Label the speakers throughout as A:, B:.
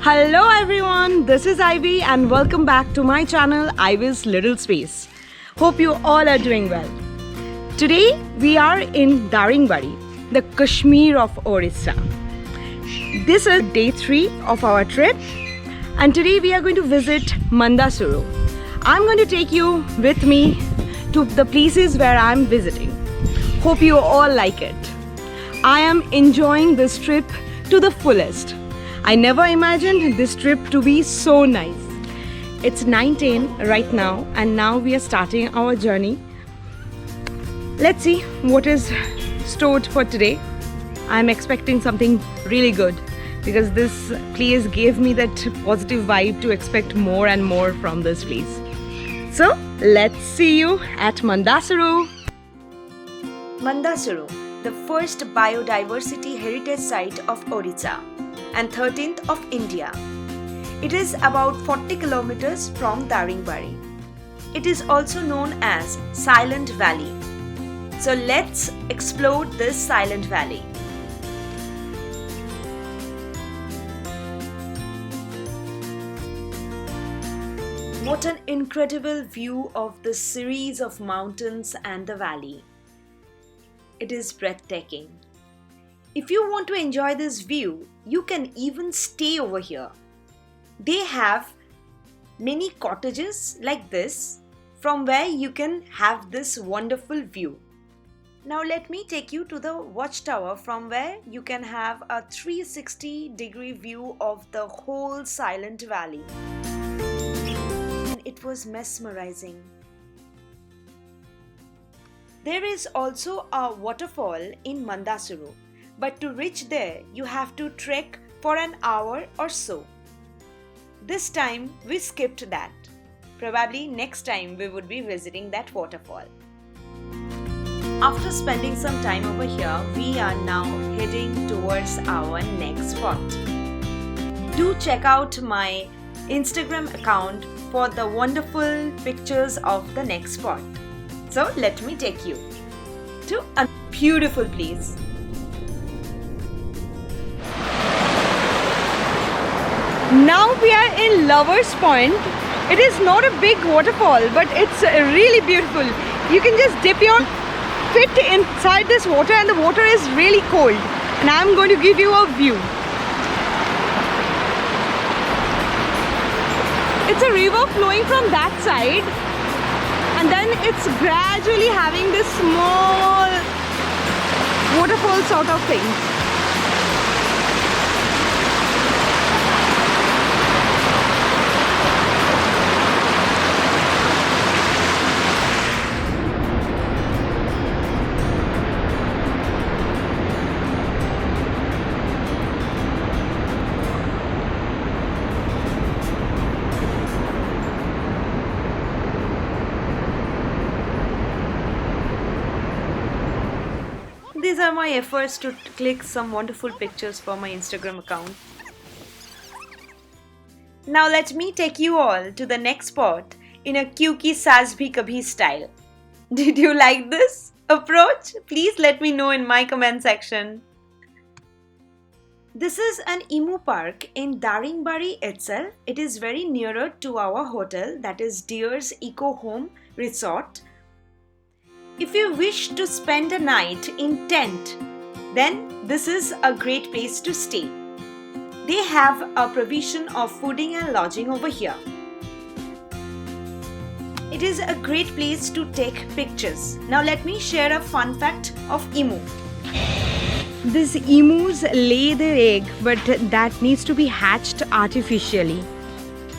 A: Hello everyone, this is Ivy and welcome back to my channel Ivy's Little Space. Hope you all are doing well. Today we are in Daringbari, the Kashmir of Orissa. This is day 3 of our trip and today we are going to visit Mandasuru. I'm going to take you with me to the places where I'm visiting. Hope you all like it. I am enjoying this trip to the fullest. I never imagined this trip to be so nice. It's 9:10 right now and now we are starting our journey. Let's see what is stored for today. I'm expecting something really good because this place gave me that positive vibe to expect more and more from this place. So let's see you at Mandasuru. Mandasuru, the first biodiversity heritage site of Orissa and 13th of India. It is about 40 kilometers from Daringbari. It is also known as Silent Valley. So let's explore this Silent Valley. What an incredible view of this series of mountains and the valley. It is breathtaking. If you want to enjoy this view, you can even stay over here. They have many cottages like this from where you can have this wonderful view. Now let me take you to the watchtower from where you can have a 360-degree view of the whole Silent Valley. And it was mesmerizing. There is also a waterfall in Mandasuru. But to reach there, you have to trek for an hour or so. This time, we skipped that. Probably next time we would be visiting that waterfall. After spending some time over here, we are now heading towards our next spot. Do check out my Instagram account for the wonderful pictures of the next spot. So let me take you to a beautiful place. Now we are in Lovers Point. It is not a big waterfall, but it's really beautiful. You can just dip your feet inside this water and the water is really cold. And I'm going to give you a view. It's a river flowing from that side and then it's gradually having this small waterfall sort of thing. These are my efforts to click some wonderful pictures for my Instagram account. Now let me take you all to the next spot in a Kyunki Saas Bhi Kabhi style. Did you like this approach? Please let me know in my comment section. This is an emu park in Daringbari itself. It is very nearer to our hotel, that is Deer's Eco Home Resort. If you wish to spend a night in tent, then this is a great place to stay. They have a provision of fooding and lodging over here. It is a great place to take pictures. Now let me share a fun fact of emu. These emus lay their egg, but that needs to be hatched artificially.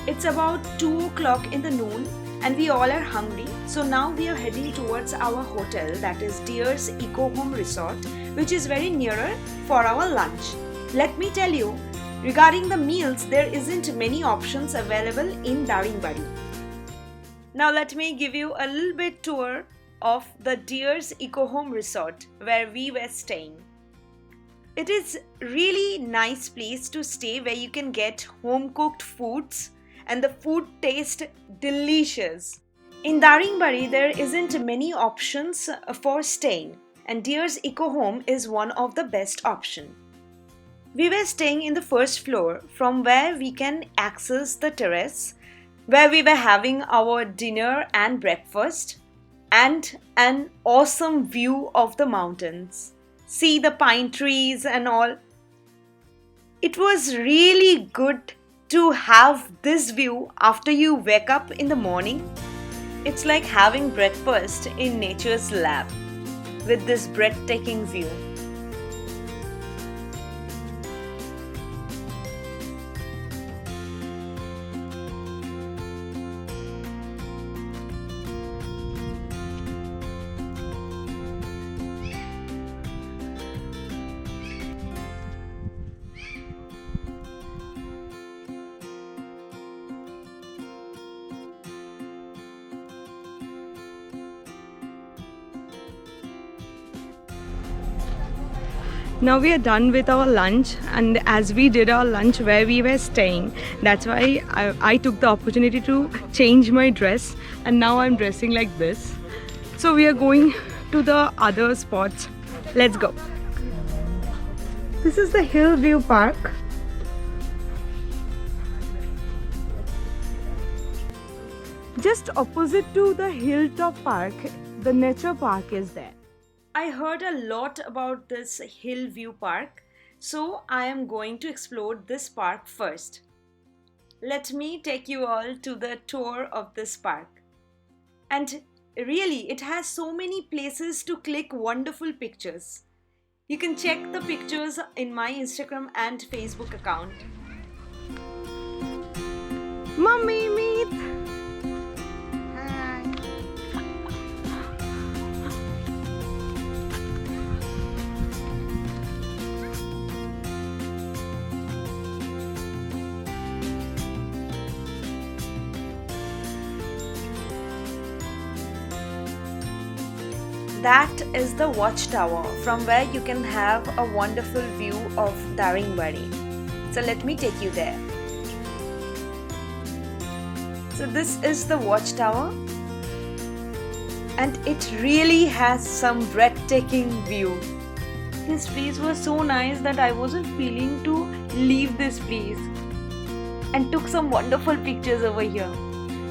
A: It's about 2 o'clock in the noon and we all are hungry. So now we are heading towards our hotel, that is Deer's Eco Home Resort, which is very nearer for our lunch. Let me tell you, regarding the meals, there isn't many options available in Daringbari. Now let me give you a little bit tour of the Deer's Eco Home Resort where we were staying. It is really nice place to stay where you can get home cooked foods and the food tastes delicious. In Daringbari, there isn't many options for staying and Deer's Eco Home is one of the best option. We were staying in the first floor from where we can access the terrace where we were having our dinner and breakfast and an awesome view of the mountains. See the pine trees and all. It was really good to have this view after you wake up in the morning. It's like having breakfast in nature's lab with this breathtaking view. Now we are done with our lunch, and as we did our lunch where we were staying, that's why I took the opportunity to change my dress, and now I'm dressing like this. So we are going to the other spots. Let's go. This is the Hillview Park. Just opposite to the Hilltop Park, the Nature Park is there. I heard a lot about this Hillview Park, so I am going to explore this park first. Let me take you all to the tour of this park. And really, it has so many places to click wonderful pictures. You can check the pictures in my Instagram and Facebook account. Mummy, meet! That is the watchtower from where you can have a wonderful view of Daringbari. So let me take you there. So this is the watchtower, and it really has some breathtaking view. This place was so nice that I wasn't feeling to leave this place, and took some wonderful pictures over here.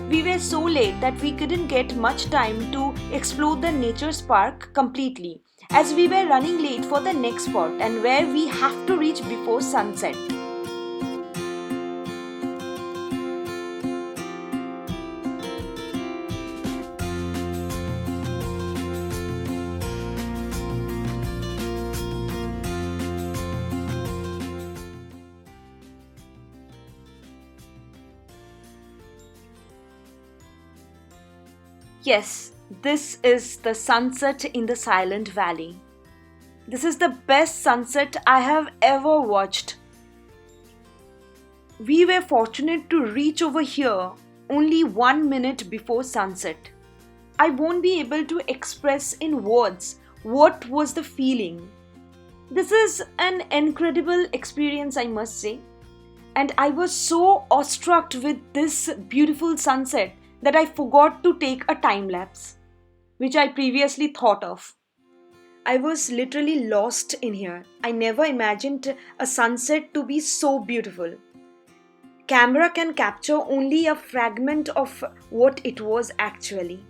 A: We were so late that we couldn't get much time to explore the nature's park completely, as we were running late for the next spot and where we have to reach before sunset. Yes, this is the sunset in the Silent Valley. This is the best sunset I have ever watched. We were fortunate to reach over here only 1 minute before sunset. I won't be able to express in words what was the feeling. This is an incredible experience, I must say. And I was so awestruck with this beautiful sunset that I forgot to take a time lapse, which I previously thought of. I was literally lost in here. I never imagined a sunset to be so beautiful. Camera can capture only a fragment of what it was actually.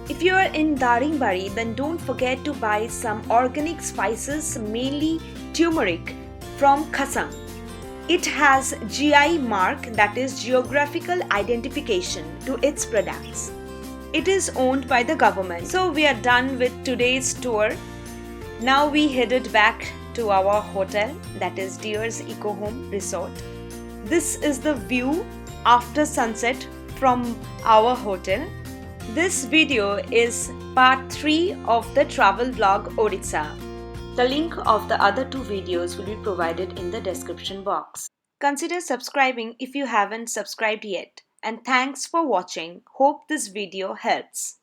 A: If you are in Daringbari, then don't forget to buy some organic spices, mainly turmeric, from Khasam. It has GI mark, that is geographical identification, to its products. It is owned by the government. So we are done with today's tour. Now we headed back to our hotel, that is Deer's Eco Home Resort. This is the view after sunset from our hotel. This video is part 3 of the travel vlog Odisha. The link of the other 2 videos will be provided in the description box. Consider subscribing if you haven't subscribed yet. And thanks for watching. Hope this video helps.